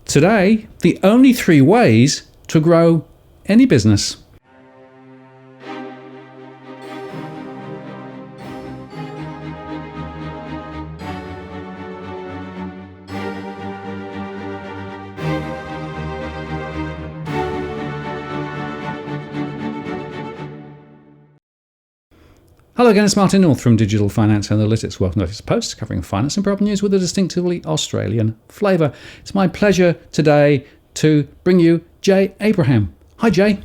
Today, the only 3 ways to grow any business. Hello again, it's Martin North from Digital Finance Analytics. Welcome to this post covering finance and property news with a distinctively Australian flavour. It's my pleasure today to bring you Jay Abraham. Hi, Jay.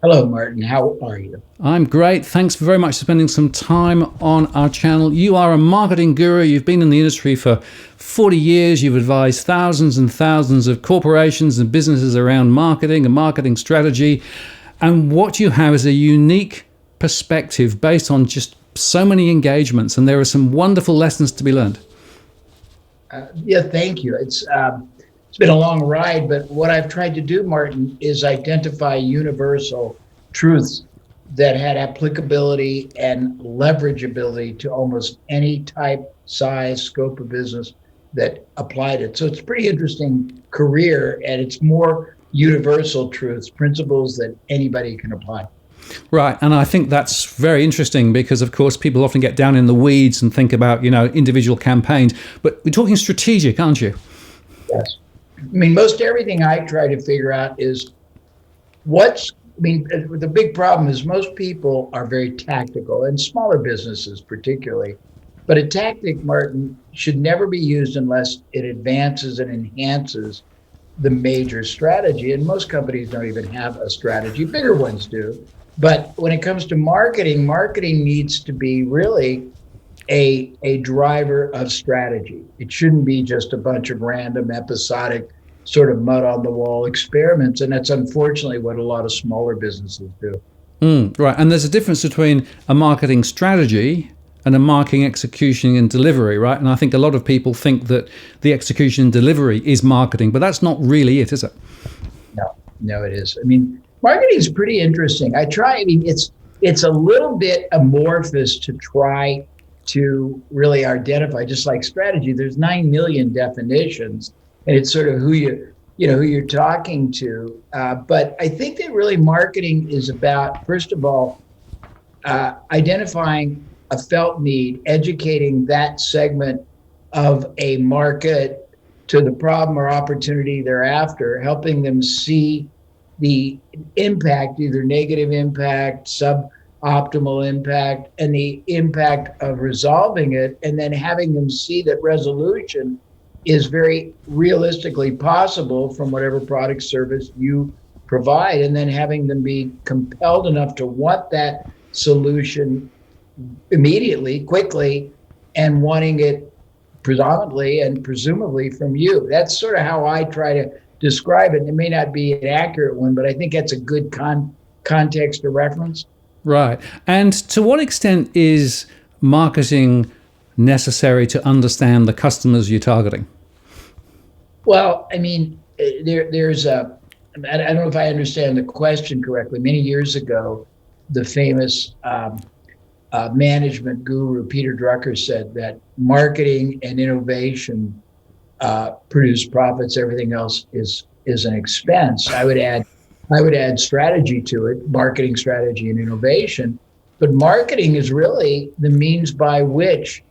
Hello, Martin. How are you? I'm great. Thanks very much for spending some time on our channel. You are a marketing guru. You've been in the industry for 40 years. You've advised thousands and thousands of corporations and businesses around marketing and marketing strategy. And what you have is a unique perspective based on just so many engagements, and there are some wonderful lessons to be learned. Thank you. It's been a long ride, but what I've tried to do, Martin, is identify universal truths that had applicability and leverageability to almost any type, size, scope of business that applied it. So it's a pretty interesting career, and it's more universal truths, principles that anybody can apply. Right, and I think that's very interesting because, of course, people often get down in the weeds and think about, individual campaigns. But we're talking strategic, aren't you? Yes. I mean, most everything I try to figure out is the big problem is most people are very tactical, and smaller businesses particularly. But a tactic, Martin, should never be used unless it advances and enhances the major strategy. And most companies don't even have a strategy. Bigger ones do. But when it comes to marketing needs to be really a driver of strategy. It shouldn't be just a bunch of random, episodic, sort of mud on the wall experiments. And that's unfortunately what a lot of smaller businesses do. Right. And there's a difference between a marketing strategy and a marketing execution and delivery, right? And I think a lot of people think that the execution and delivery is marketing, but that's not really it, is it? No, it is. I mean, marketing is pretty interesting. It's a little bit amorphous to try to really identify, just like strategy. There's 9 million definitions, and it's sort of who you're talking to. But I think that really marketing is about, first of all, identifying a felt need, educating that segment of a market to the problem or opportunity thereafter, helping them see the impact, either negative impact, suboptimal impact, and the impact of resolving it, and then having them see that resolution is very realistically possible from whatever product service you provide, and then having them be compelled enough to want that solution immediately, quickly, and wanting it predominantly and presumably from you. That's sort of how I try to describe it. It may not be an accurate one, but I think that's a good context to reference. Right. And to what extent is marketing necessary to understand the customers you're targeting? Well, I mean, I don't know if I understand the question correctly. Many years ago, the famous management guru Peter Drucker said that marketing and innovation produce profits. Everything else is an expense. I would add strategy to it, marketing strategy and innovation. But marketing is really the means by which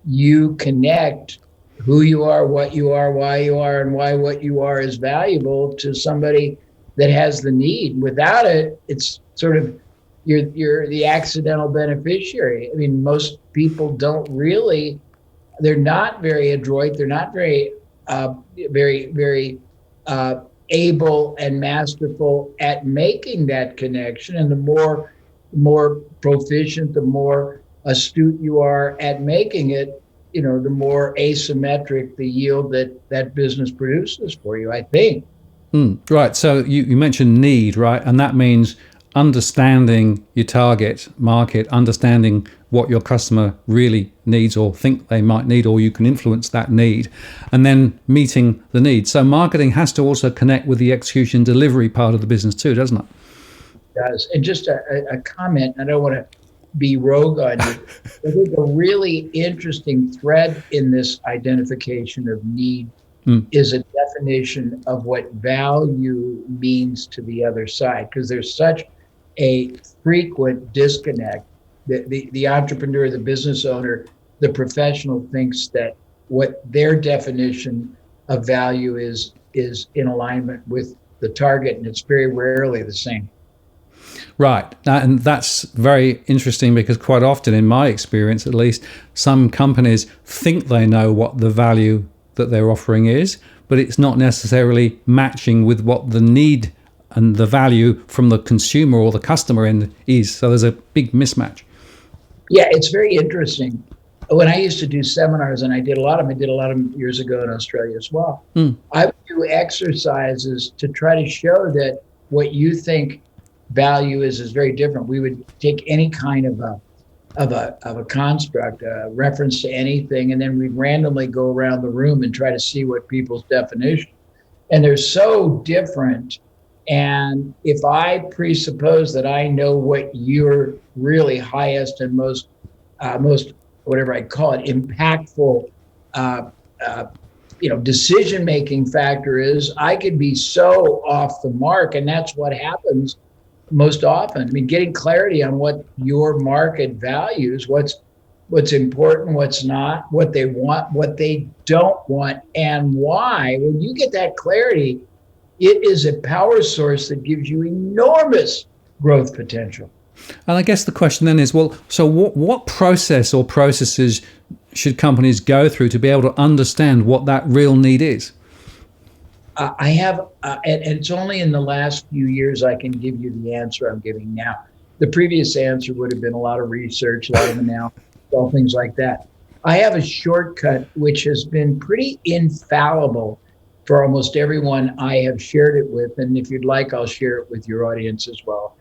you connect who you are, what you are, why you are, and why what you are is valuable to somebody that has the need. Without it, it's sort of you're the accidental beneficiary. I mean, most people they're not very adroit. They're not very able and masterful at making that connection. And the more proficient, the more astute you are at making it, the more asymmetric the yield that business produces for you, I think. Right. So you mentioned need, right? And that means understanding your target market, understanding what your customer really needs or think they might need, or you can influence that need, and then meeting the need. So marketing has to also connect with the execution delivery part of the business too, doesn't it? It does. And just a comment, I don't want to be rogue on you. I think a really interesting thread in this identification of need is a definition of what value means to the other side, because there's such a frequent disconnect. The entrepreneur, the business owner, the professional thinks that what their definition of value is in alignment with the target, and it's very rarely the same. Right. And that's very interesting because quite often, in my experience at least, some companies think they know what the value that they're offering is, but it's not necessarily matching with what the need and the value from the consumer or the customer end is. So there's a big mismatch. Yeah, it's very interesting. When I used to do seminars, and I did a lot of them, I did a lot of them years ago in Australia as well. I would do exercises to try to show that what you think value is very different. We would take any kind of a construct, a reference to anything, and then we'd randomly go around the room and try to see what people's definition. And they're so different. And if I presuppose that I know what your really highest and most whatever I call it, impactful decision-making factor is, I could be so off the mark. And that's what happens most often. I mean, getting clarity on what your market values, what's important, what's not, what they want, what they don't want, and why. When you get that clarity, it is a power source that gives you enormous growth potential. And I guess the question then is, well, so what process or processes should companies go through to be able to understand what that real need is? I have, and it's only in the last few years I can give you the answer I'm giving now. The previous answer would have been a lot of research, a lot of analysis, all things like that. I have a shortcut which has been pretty infallible for almost everyone I have shared it with. And if you'd like, I'll share it with your audience as well.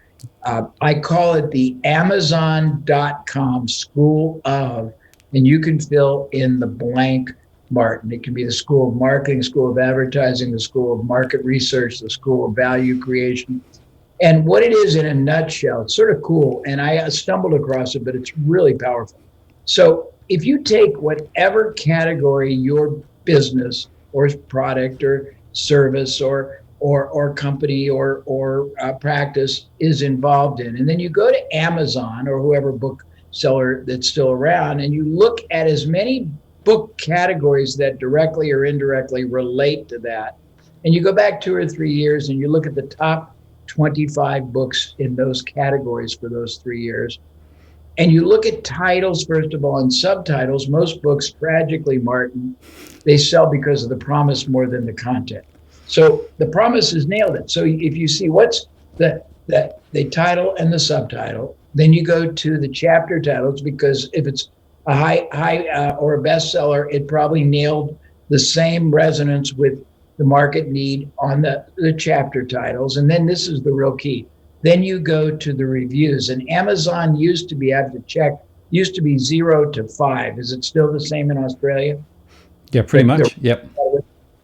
I call it the Amazon.com School of, and you can fill in the blank, Martin. It can be the School of Marketing, School of Advertising, the School of Market Research, the School of Value Creation. And what it is in a nutshell, it's sort of cool. And I stumbled across it, but it's really powerful. So if you take whatever category your business or product or service or company or practice is involved in, and then you go to Amazon or whoever bookseller that's still around, and you look at as many book categories that directly or indirectly relate to that, and you go back 2 or 3 years and you look at the top 25 books in those categories for those 3 years, and you look at titles, first of all, and subtitles. Most books, tragically, Martin, they sell because of the promise more than the content. So the promise has nailed it. So if you see what's the title and the subtitle, then you go to the chapter titles, because if it's a high or a bestseller, it probably nailed the same resonance with the market need on the chapter titles. And then this is the real key. Then you go to the reviews. And Amazon used to be, I have to check, used to be 0 to 5. Is it still the same in Australia? Yeah, pretty much. Yep.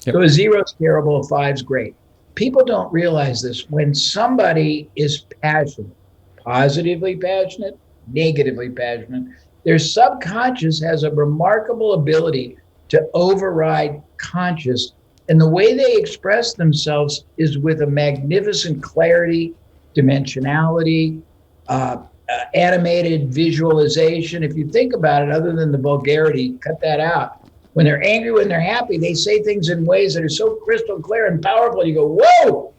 So a 0 is terrible, a 5 is great. People don't realize this. When somebody is passionate, positively passionate, negatively passionate, their subconscious has a remarkable ability to override conscious. And the way they express themselves is with a magnificent clarity, dimensionality, animated visualization. If you think about it, other than the vulgarity, cut that out. When they're angry, when they're happy, they say things in ways that are so crystal clear and powerful. You go, whoa!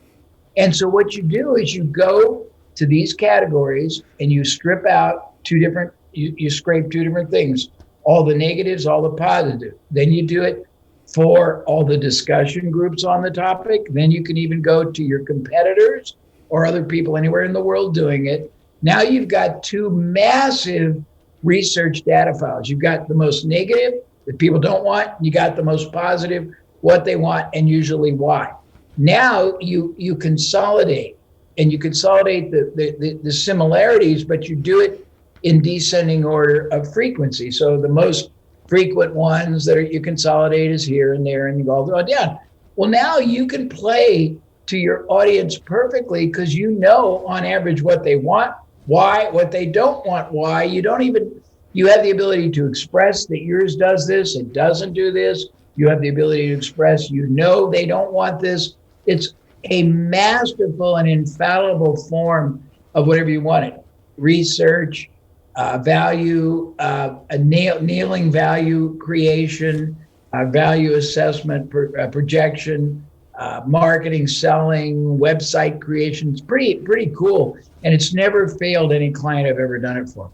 And so what you do is you go to these categories and you strip out you scrape 2 different things, all the negatives, all the positives. Then you do it for all the discussion groups on the topic. Then you can even go to your competitors or other people anywhere in the world doing it. Now you've got 2 massive research data files. You've got the most negative that people don't want. You got the most positive, what they want, and usually why. Now you consolidate, and you consolidate the similarities, but you do it in descending order of frequency. So the most frequent ones that you consolidate is here and there, and you go all the way down. Well, now you can play to your audience perfectly, because you know on average what they want, why, what they don't want, why. You have the ability to express that yours does this, it doesn't do this, You have the ability to express, they don't want this. It's a masterful and infallible form of whatever you wanted. Research, value, nailing value creation, value assessment, projection, marketing, selling, website creation. It's pretty cool, and it's never failed any client I've ever done it for.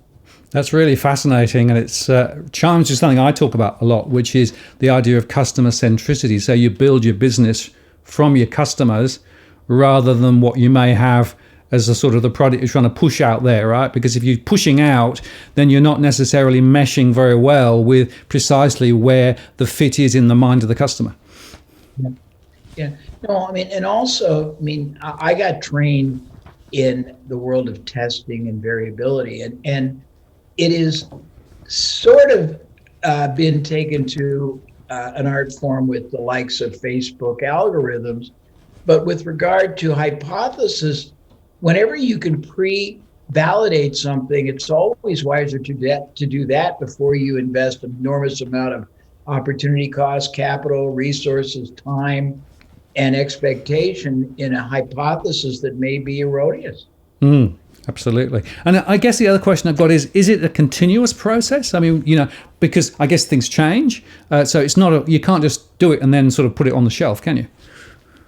That's really fascinating, and it's chimes to something I talk about a lot, which is the idea of customer centricity. So you build your business from your customers rather than what you may have as a sort of the product you're trying to push out there, right? Because if you're pushing out, then you're not necessarily meshing very well with precisely where the fit is in the mind of the customer. Yeah. Yeah. No, I mean, and also, I mean, I got trained in the world of testing and variability, and it is sort of been taken to an art form with the likes of Facebook algorithms. But with regard to hypothesis, whenever you can pre-validate something, it's always wiser to do that before you invest an enormous amount of opportunity cost, capital, resources, time, and expectation in a hypothesis that may be erroneous. Absolutely. And I guess the other question I've got is it a continuous process? I mean, because I guess things change. So it's not you can't just do it and then sort of put it on the shelf, can you?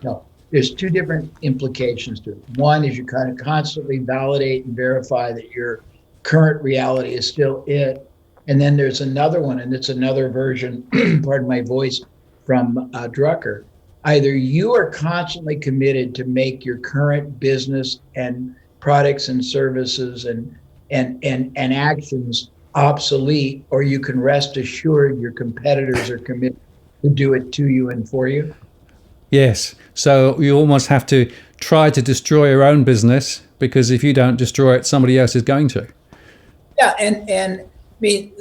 No, there's two different implications to it. One is you kind of constantly validate and verify that your current reality is still it. And then there's another one, and it's another version, pardon my voice, from Drucker. Either you are constantly committed to make your current business and products and services and actions obsolete, or you can rest assured your competitors are committed to do it to you and for you. Yes. So you almost have to try to destroy your own business, because if you don't destroy it, somebody else is going to. Yeah, and I mean,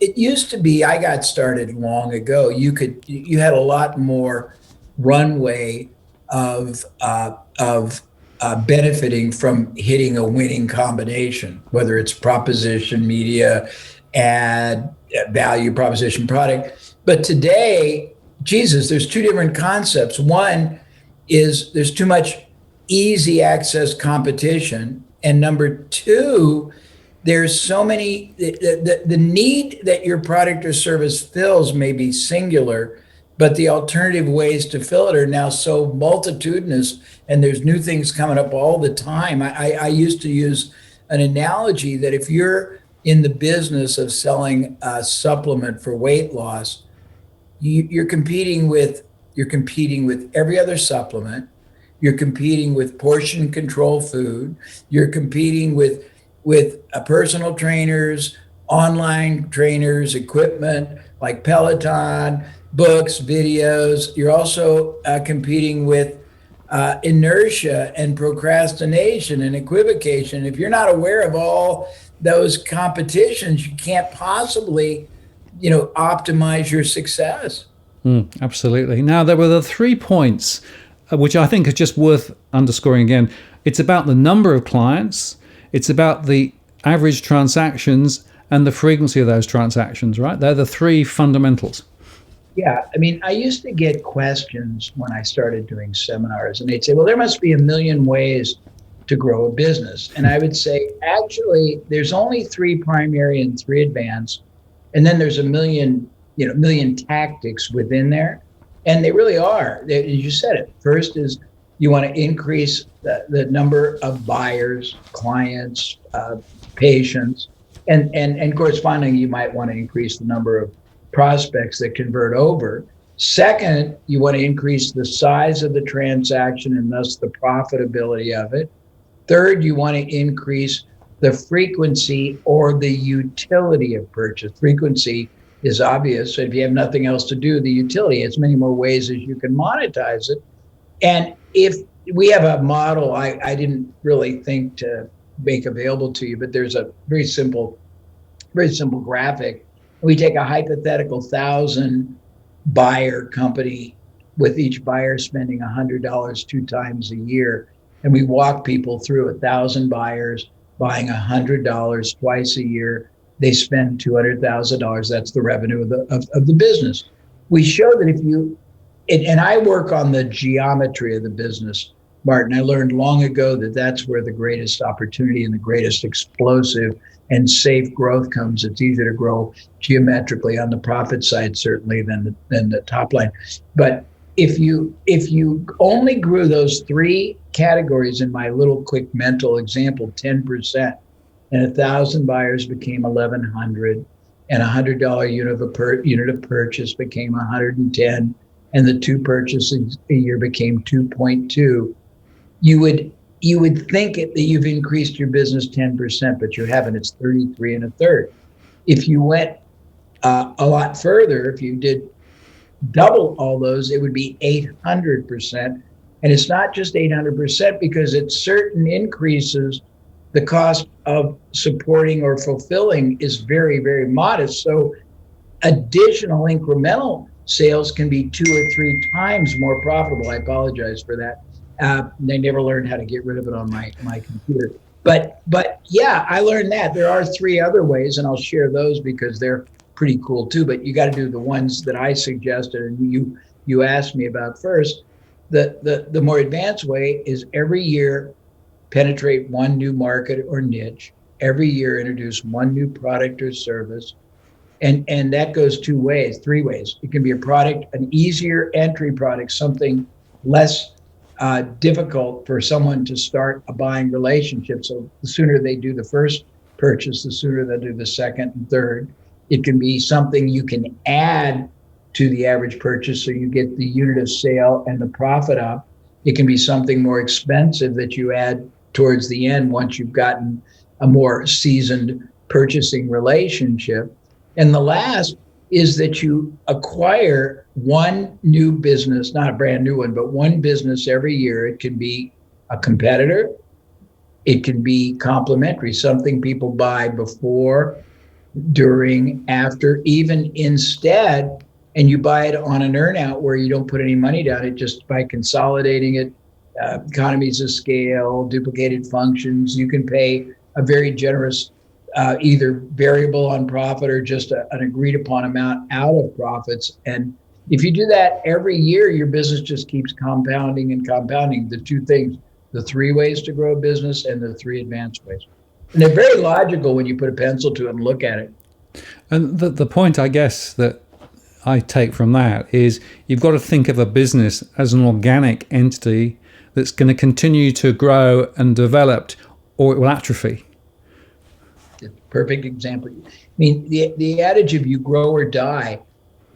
it used to be, I got started long ago. You had a lot more runway of benefiting from hitting a winning combination, whether it's proposition, media, ad, value proposition, product. But today, Jesus, there's two different concepts. One is there's too much easy access competition. And number two, there's so many, the need that your product or service fills may be singular, but the alternative ways to fill it are now so multitudinous, and there's new things coming up all the time. I used to use an analogy that if you're in the business of selling a supplement for weight loss, you're competing with every other supplement. You're competing with portion control food. You're competing with personal trainers, online trainers, equipment like Peloton, books, videos. You're also competing with inertia and procrastination and equivocation. If you're not aware of all those competitions, you can't possibly, optimize your success. Absolutely. Now, there were the 3 points, which I think are just worth underscoring again. It's about the number of clients, it's about the average transactions, and the frequency of those transactions, right? They're the 3 fundamentals. Yeah, I mean, I used to get questions when I started doing seminars, and they'd say, well, there must be a million ways to grow a business. And I would say, actually, there's only 3 primary and 3 advanced. And then there's a million tactics within there. And they really are. You said it. First is you want to increase the number of buyers, clients, patients, and correspondingly, you might want to increase the number of prospects that convert over. Second, you want to increase the size of the transaction and thus the profitability of it. Third, you want to increase the frequency or the utility of purchase. Frequency is obvious. So if you have nothing else to do, the utility has many more ways as you can monetize it. And if we have a model, I didn't really think to make available to you, but there's a very simple graphic. We take a hypothetical 1,000 buyer company with each buyer spending $100 2 times a year. And we walk people through 1,000 buyers buying $100 twice a year. They spend $200,000. That's the revenue of the business. we show that if you, and I work on the geometry of the business, Martin. I learned long ago that that's where the greatest opportunity and the greatest explosive and safe growth comes. It's easier to grow geometrically on the profit side, certainly, than the top line. But if you only grew those three categories in my little quick mental example, 10%, and 1,000 buyers became 1,100, and $100 unit of purchase became 110, and the two purchases a year became 2.2, you would think that you've increased your business 10%, but you haven't. It's 33 and a third. If you went a lot further, if you did double all those, it would be 800%. And it's not just 800% because at certain increases, the cost of supporting or fulfilling is very, very modest. So additional incremental sales can be 2 or 3 times more profitable. I apologize for that. They never learned how to get rid of it on my computer. But yeah, I learned that. There are three other ways, and I'll share those because they're pretty cool too. But you got to do the ones that I suggested and you asked me about first. The more advanced way is every year penetrate one new market or niche. Every year introduce one new product or service. And that goes three ways. It can be a product, an easier entry product, something less difficult for someone to start a buying relationship. So the sooner they do the first purchase, the sooner they'll do the second and third. It can be something you can add to the average purchase so you get the unit of sale and the profit up. It can be something more expensive that you add towards the end once you've gotten a more seasoned purchasing relationship. And the last is that you acquire one new business, not a brand new one, but one business every year. It can be a competitor. It can be complementary, something people buy before, during, after, even instead, and you buy it on an earnout where you don't put any money down. It just by consolidating it, economies of scale, duplicated functions, you can pay a very generous either variable on profit or just an agreed upon amount out of profits. And if you do that every year, your business just keeps compounding and compounding. The two things, the three ways to grow a business and the three advanced ways. And they're very logical when you put a pencil to it and look at it. And the point, I guess, that I take from that is you've got to think of a business as an organic entity that's going to continue to grow and develop, or it will atrophy. Perfect example. I mean, the adage of you grow or die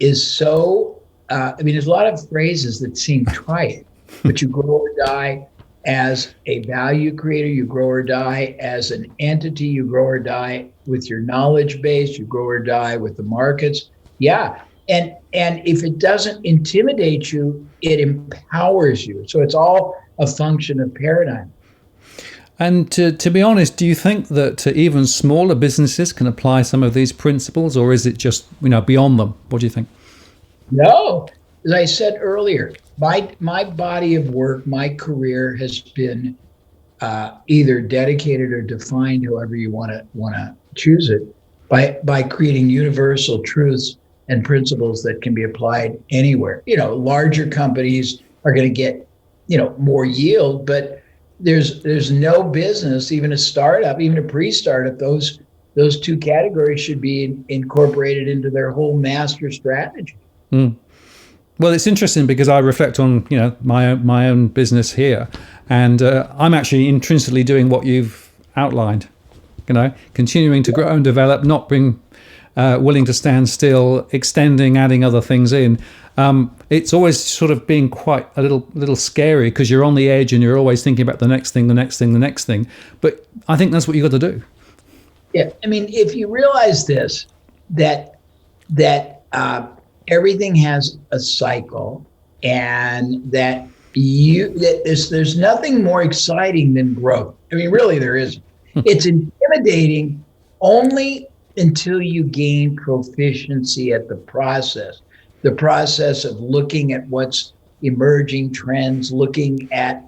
is so, there's a lot of phrases that seem trite, but you grow or die as a value creator, you grow or die as an entity, you grow or die with your knowledge base, you grow or die with the markets. Yeah. And if it doesn't intimidate you, it empowers you. So it's all a function of paradigm. And to be honest, do you think that even smaller businesses can apply some of these principles, or is it just beyond them? What do you think? No, as I said earlier, my body of work, my career has been either dedicated or defined, however you want to choose it, by creating universal truths and principles that can be applied anywhere. Larger companies are going to get more yield, but there's no business, even a startup, even a pre-startup, those two categories should be incorporated into their whole master strategy. Mm. Well, it's interesting because I reflect on my own business here, and I'm actually intrinsically doing what you've outlined. Continuing to grow and develop, not being willing to stand still, extending, adding other things in. It's always sort of being quite a little scary because you're on the edge and you're always thinking about the next thing. But I think that's what you got to do. Yeah, if you realize this, that everything has a cycle, and that there's nothing more exciting than growth. Really, there isn't. It's intimidating only until you gain proficiency at the process of looking at what's emerging trends, looking at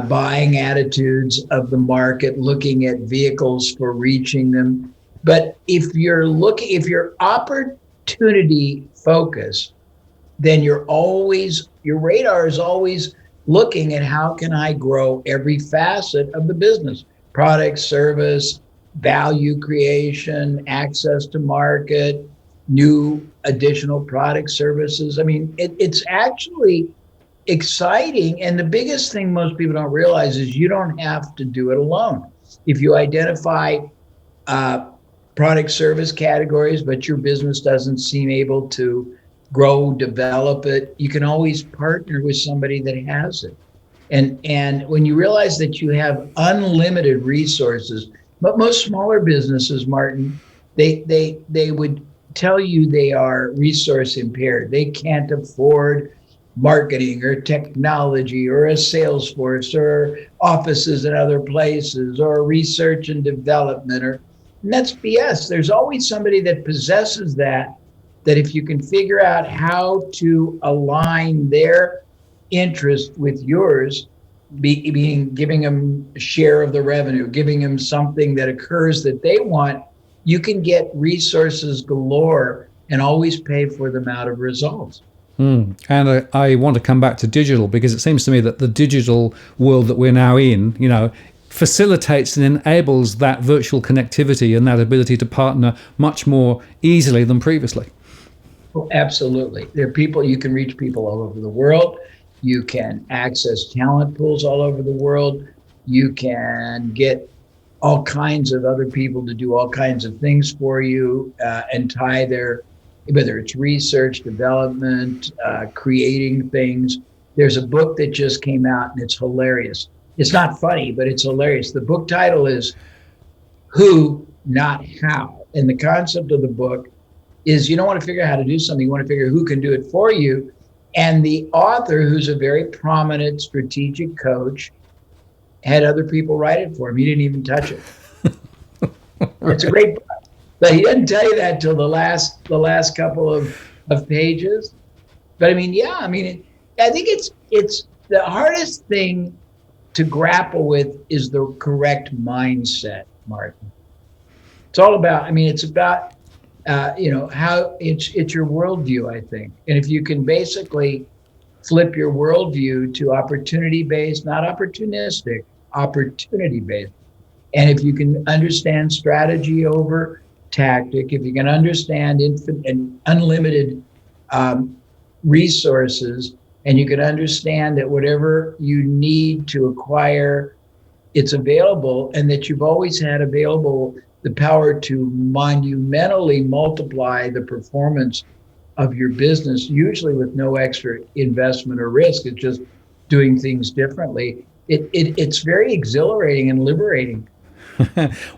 buying attitudes of the market, looking at vehicles for reaching them. But if you're opportunity focus, then your radar is always looking at how can I grow every facet of the business, product, service, value creation, access to market, new additional product services. I mean, it's actually exciting. And the biggest thing most people don't realize is you don't have to do it alone. If you identify uh, product service categories, but your business doesn't seem able to grow, develop it, you can always partner with somebody that has it. And when you realize that you have unlimited resources, but most smaller businesses, Martin, they would tell you they are resource impaired. They can't afford marketing or technology or a sales force or offices in other places or research and development, or and that's BS. There's always somebody that possesses that if you can figure out how to align their interest with yours, being giving them a share of the revenue, giving them something that occurs that they want, you can get resources galore and always pay for them out of results. And I want to come back to digital, because it seems to me that the digital world that we're now in, facilitates and enables that virtual connectivity and that ability to partner much more easily than previously. Oh, absolutely. There are people, you can reach people all over the world. You can access talent pools all over the world. You can get all kinds of other people to do all kinds of things for you and tie their, whether it's research, development, creating things. There's a book that just came out and it's hilarious. It's not funny, but it's hilarious. The book title is Who, Not How. And the concept of the book is you don't want to figure out how to do something. You want to figure who can do it for you. And the author, who's a very prominent strategic coach, had other people write it for him. He didn't even touch it. It's a great book. But he didn't tell you that till the last couple of pages. But I mean, yeah, I mean, I think it's the hardest thing to grapple with is the correct mindset, Martin. It's all about, I mean, it's about, how it's your worldview, I think. And if you can basically flip your worldview to opportunity based, not opportunistic, opportunity based. And if you can understand strategy over tactic, if you can understand infinite and unlimited resources, and you can understand that whatever you need to acquire, it's available, and that you've always had available the power to monumentally multiply the performance of your business, usually with no extra investment or risk. It's just doing things differently. It's very exhilarating and liberating.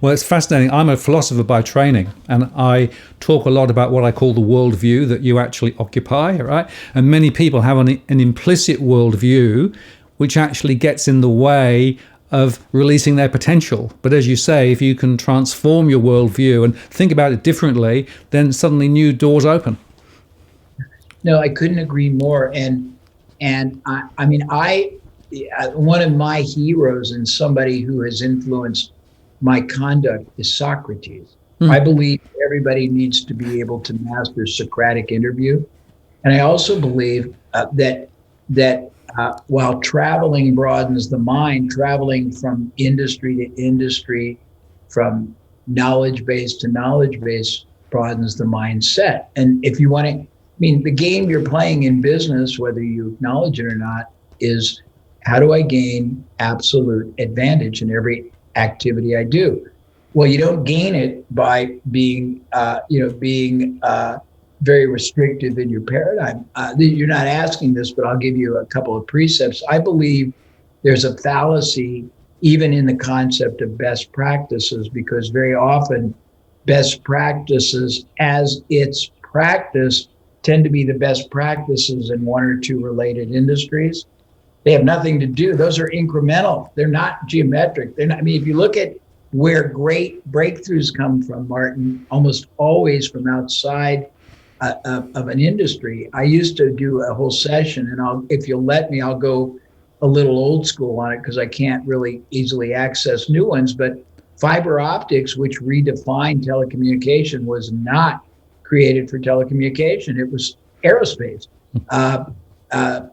Well, it's fascinating. I'm a philosopher by training, and I talk a lot about what I call the worldview that you actually occupy, right? And many people have an implicit worldview, which actually gets in the way of releasing their potential. But as you say, if you can transform your worldview and think about it differently, then suddenly new doors open. No, I couldn't agree more. And I mean, one of my heroes and somebody who has influenced my conduct is Socrates. I believe everybody needs to be able to master Socratic interview, and I also believe that while traveling broadens the mind, traveling from industry to industry, from knowledge base to knowledge base, broadens the mindset. And if you want to, I mean, the game you're playing in business, whether you acknowledge it or not, is how do I gain absolute advantage in every activity I do? Well, you don't gain it by being very restrictive in your paradigm. You're not asking this, but I'll give you a couple of precepts. I believe there's a fallacy even in the concept of best practices, because very often best practices as it's practiced tend to be the best practices in one or two related industries. They have nothing to do. Those are incremental. They're not geometric. They're not, I mean, if you look at where great breakthroughs come from, Martin, almost always from outside of an industry. I used to do a whole session, and if you'll let me, I'll go a little old school on it because I can't really easily access new ones. But fiber optics, which redefined telecommunication, was not created for telecommunication. It was aerospace.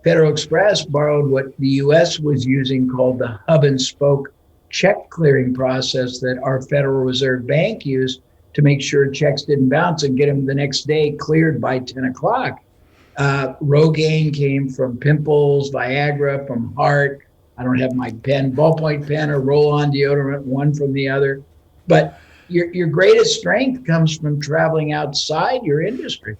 Federal Express borrowed what the U.S. was using called the hub and spoke check clearing process that our Federal Reserve Bank used to make sure checks didn't bounce and get them the next day cleared by 10 o'clock. Rogaine came from pimples, Viagra from heart. I don't have my pen, ballpoint pen or roll-on deodorant, one from the other. But your greatest strength comes from traveling outside your industry.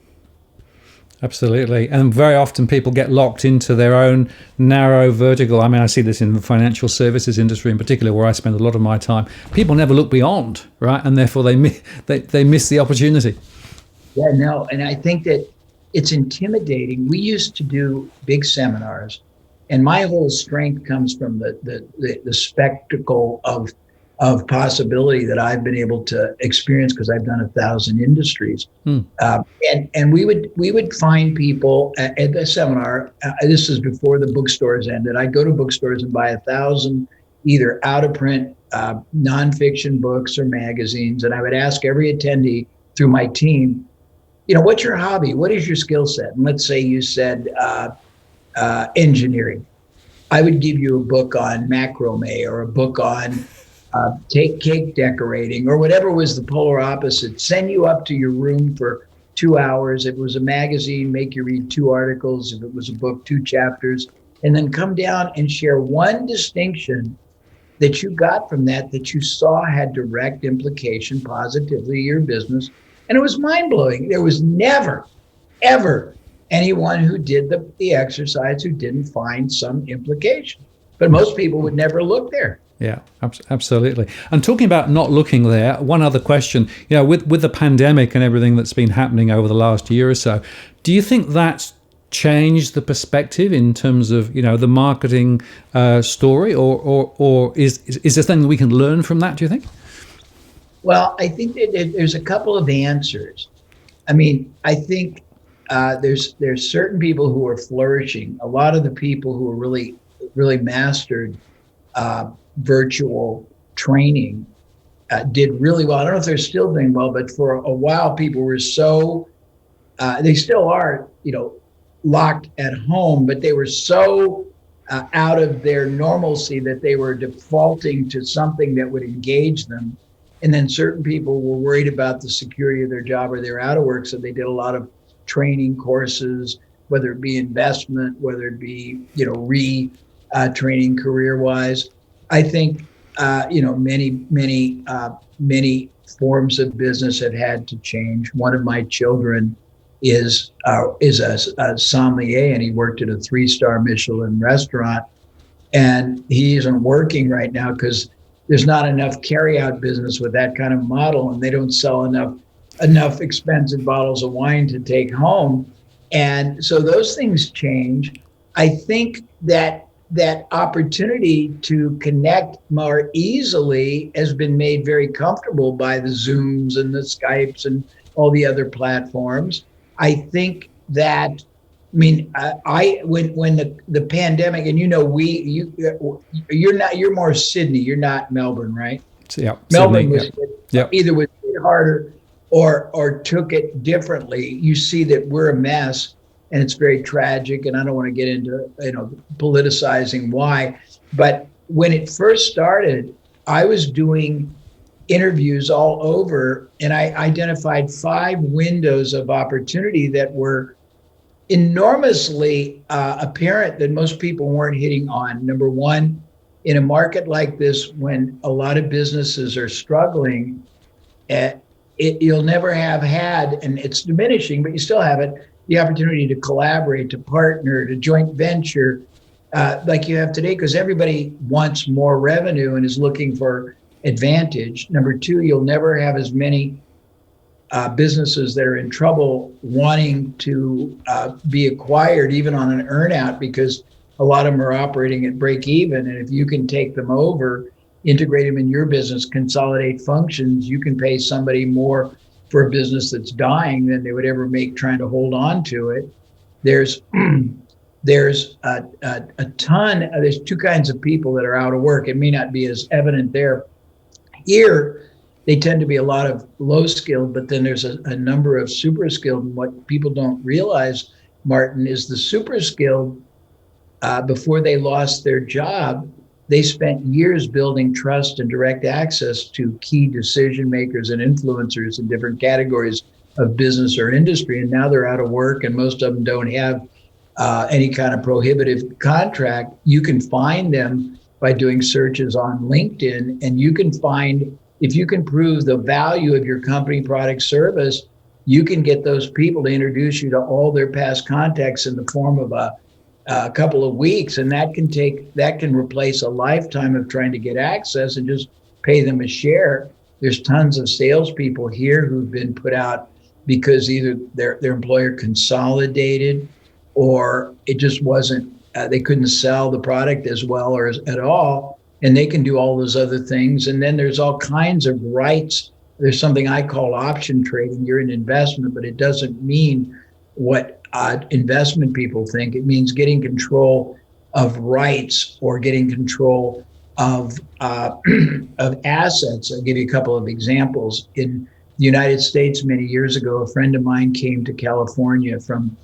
Absolutely. And very often people get locked into their own narrow vertical. I mean, I see this in the financial services industry in particular, where I spend a lot of my time. People never look beyond, right? And therefore they miss the opportunity. Yeah, no. And I think that it's intimidating. We used to do big seminars, and my whole strength comes from the spectacle of possibility that I've been able to experience because I've done 1,000 industries. And we would find people at the seminar. This is before the bookstores ended. I'd go to bookstores and buy 1,000 either out of print nonfiction books or magazines, and I would ask every attendee through my team, what's your hobby? What is your skill set? And let's say you said engineering. I would give you a book on macrame or a book on cake decorating or whatever was the polar opposite. Send you up to your room for 2 hours. If it was a magazine, make you read 2 articles. If it was a book, 2 chapters, and then come down and share one distinction that you got from that you saw had direct implication positively to your business. And it was mind-blowing. There was never, ever anyone who did the exercise who didn't find some implication. But most people would never look there. Yeah, absolutely. And talking about not looking there, one other question, with the pandemic and everything that's been happening over the last year or so, do you think that's changed the perspective in terms of, the marketing story, or is there something we can learn from that, do you think? Well, I think that there's a couple of answers. I mean, I think there's certain people who are flourishing. A lot of the people who are really mastered virtual training did really well. I don't know if they're still doing well, but for a while, people were they still are, locked at home, but they were so out of their normalcy that they were defaulting to something that would engage them. And then certain people were worried about the security of their job or they're out of work. So they did a lot of training courses, whether it be investment, whether it be, training career wise. I think, many forms of business have had to change. One of my children is a sommelier, and he worked at a 3-star Michelin restaurant, and he isn't working right now because there's not enough carry-out business with that kind of model, and they don't sell enough expensive bottles of wine to take home. And so those things change. I think that opportunity to connect more easily has been made very comfortable by the Zooms and the Skypes and all the other platforms. I think that, when the pandemic, and you're more Sydney, you're not Melbourne, right? Yeah, Melbourne Sydney, was either was hit harder or took it differently. You see that we're a mess. And it's very tragic, and I don't want to get into politicizing why. But when it first started, I was doing interviews all over, and I identified 5 windows of opportunity that were enormously apparent that most people weren't hitting on. Number one, in a market like this, when a lot of businesses are struggling, you'll never have had, and it's diminishing, but you still have it, the opportunity to collaborate, to partner, to joint venture, like you have today, because everybody wants more revenue and is looking for advantage. Number 2, you'll never have as many businesses that are in trouble wanting to be acquired, even on an earnout, because a lot of them are operating at break even. And if you can take them over, integrate them in your business, consolidate functions, you can pay somebody more for a business that's dying than they would ever make trying to hold on to it. There's a ton. There's 2 kinds of people that are out of work. It may not be as evident there. Here, they tend to be a lot of low skilled, but then there's a number of super skilled. And what people don't realize, Martin, is the super skilled, before they lost their job, they spent years building trust and direct access to key decision makers and influencers in different categories of business or industry. And now they're out of work, and most of them don't have any kind of prohibitive contract. You can find them by doing searches on LinkedIn, and you can find, if you can prove the value of your company, product, service, you can get those people to introduce you to all their past contacts in the form of a couple of weeks, and that can replace a lifetime of trying to get access and just pay them a share. There's tons of salespeople here who've been put out because either their employer consolidated, or it just wasn't, they couldn't sell the product as well or at all, and they can do all those other things. And then there's all kinds of rights. There's something I call option trading. You're in investment, but it doesn't mean what investment people think. It means getting control of rights or getting control of of assets. I'll give you a couple of examples. In the United States, many years ago, a friend of mine came to California from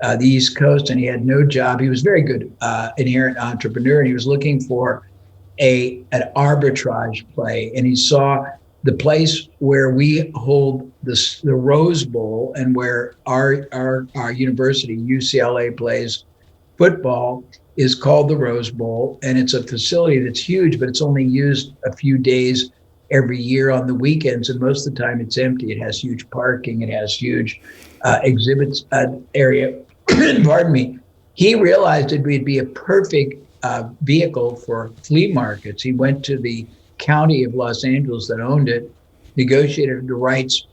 the East Coast, and he had no job. He was very good, inherent entrepreneur, and he was looking for an arbitrage play. And he saw the place where we hold the Rose Bowl, and where our university, UCLA, plays football, is called the Rose Bowl. And it's a facility that's huge, but it's only used a few days every year on the weekends. And most of the time it's empty. It has huge parking. It has huge exhibits area. Pardon me. He realized it would be a perfect vehicle for flea markets. He went to the county of Los Angeles that owned it, negotiated the rights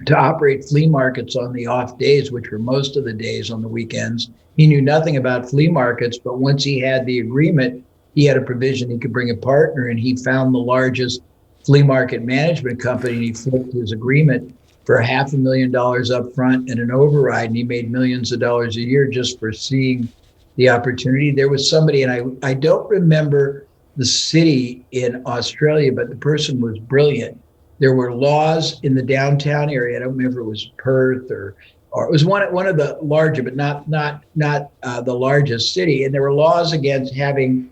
to operate flea markets on the off days, which were most of the days on the weekends. He knew nothing about flea markets, but once he had the agreement, he had a provision he could bring a partner, and he found the largest flea market management company, and he flipped his agreement for $500,000 up front and an override, and he made millions of dollars a year just for seeing the opportunity. There was somebody, and I don't remember the city in Australia, but the person was brilliant. There were laws in the downtown area. I don't remember if it was Perth or it was one of the larger, but not the largest city. And there were laws against having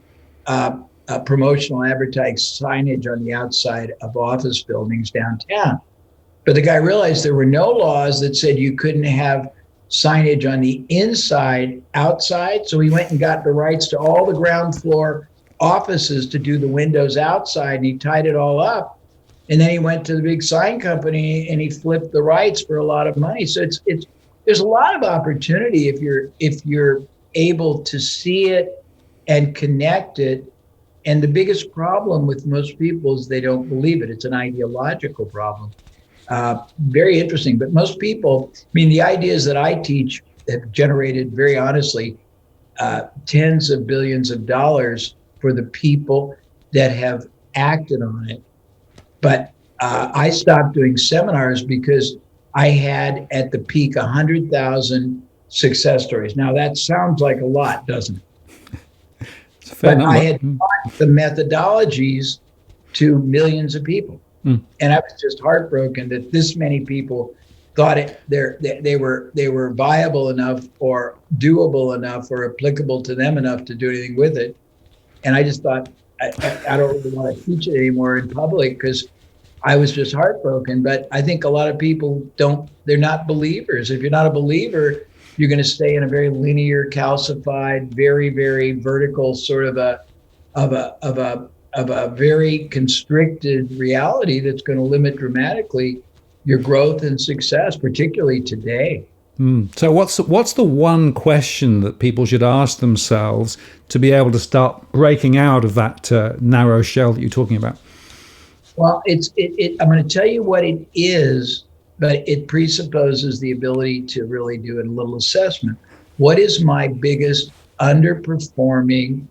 promotional advertising signage on the outside of office buildings downtown. But the guy realized there were no laws that said you couldn't have signage on the inside, outside. So he went and got the rights to all the ground floor offices to do the windows outside, and he tied it all up. And then he went to the big sign company and he flipped the rights for a lot of money. So it's there's a lot of opportunity if you're able to see it and connect it. And the biggest problem with most people is they don't believe it. It's an ideological problem. Very interesting. But most people, I mean, the ideas that I teach have generated, very honestly, tens of billions of dollars for the people that have acted on it. But I stopped doing seminars because I had at the peak 100,000 success stories. Now that sounds like a lot, doesn't it? It's a fair number. I had taught the methodologies to millions of people. And I was just heartbroken that this many people thought they were viable enough or doable enough or applicable to them enough to do anything with it. And I just thought, I don't really want to teach it anymore in public because I was just heartbroken. But I think a lot of people they're not believers. If you're not a believer, you're going to stay in a very linear, calcified, very, very vertical sort of a very constricted reality that's going to limit dramatically your growth and success, particularly today. So what's the one question that people should ask themselves to be able to start breaking out of that narrow shell that you're talking about? Well, I'm going to tell you what it is, but it presupposes the ability to really do a little assessment. What is my biggest underperforming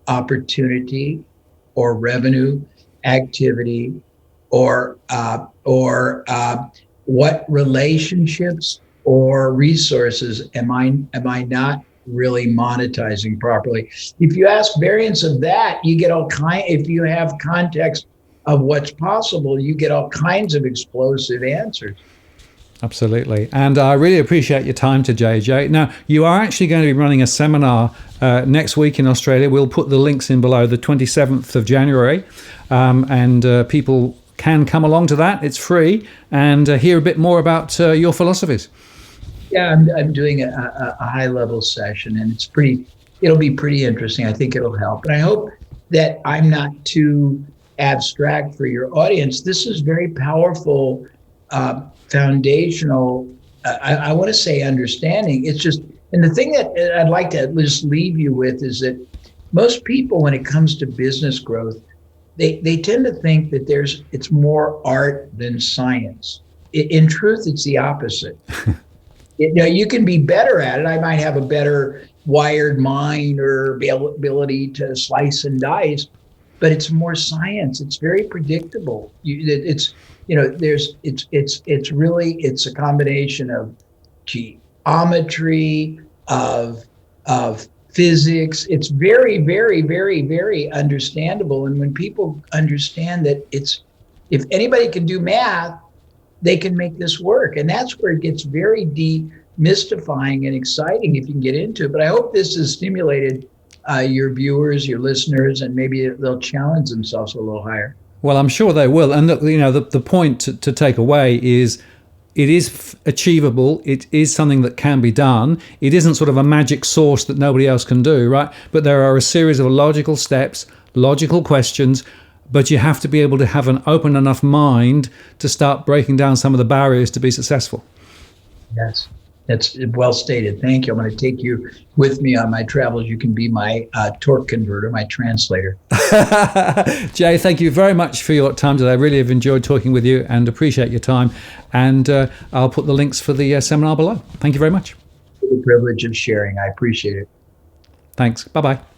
opportunity or revenue activity, or what relationships or resources am I not really monetizing properly? If you ask variants of that, you get all kind. If you have context of what's possible, you get all kinds of explosive answers. Absolutely. And I really appreciate your time today, Jay. Now, you are actually going to be running a seminar next week in Australia. We'll put the links in below, the 27th of January. And people can come along to that. It's free, and hear a bit more about your philosophies. Yeah, I'm doing a high level session, and it'll be pretty interesting. I think it'll help. And I hope that I'm not too abstract for your audience. This is very powerful, foundational, I want to say understanding. It's just, and the thing that I'd like to just leave you with is that most people, when it comes to business growth, they tend to think that it's more art than science. In truth, it's the opposite. You can be better at it. I might have a better wired mind or ability to slice and dice, but it's more science. It's very predictable. It's it's a combination of geometry, of physics. It's very, very, very, very understandable. And when people understand that if anybody can do math, they can make this work. And that's where it gets very demystifying and exciting if you can get into it. But I hope this has stimulated your viewers, your listeners, and maybe they'll challenge themselves a little higher. Well, I'm sure they will. And the point to take away is it is achievable. It is something that can be done. It isn't sort of a magic sauce that nobody else can do, right? But there are a series of logical steps, logical questions, but you have to be able to have an open enough mind to start breaking down some of the barriers to be successful. Yes, that's well stated. Thank you. I'm going to take you with me on my travels. You can be my torque converter, my translator. Jay, thank you very much for your time today. I really have enjoyed talking with you and appreciate your time. And I'll put the links for the seminar below. Thank you very much. The privilege of sharing. I appreciate it. Thanks. Bye-bye.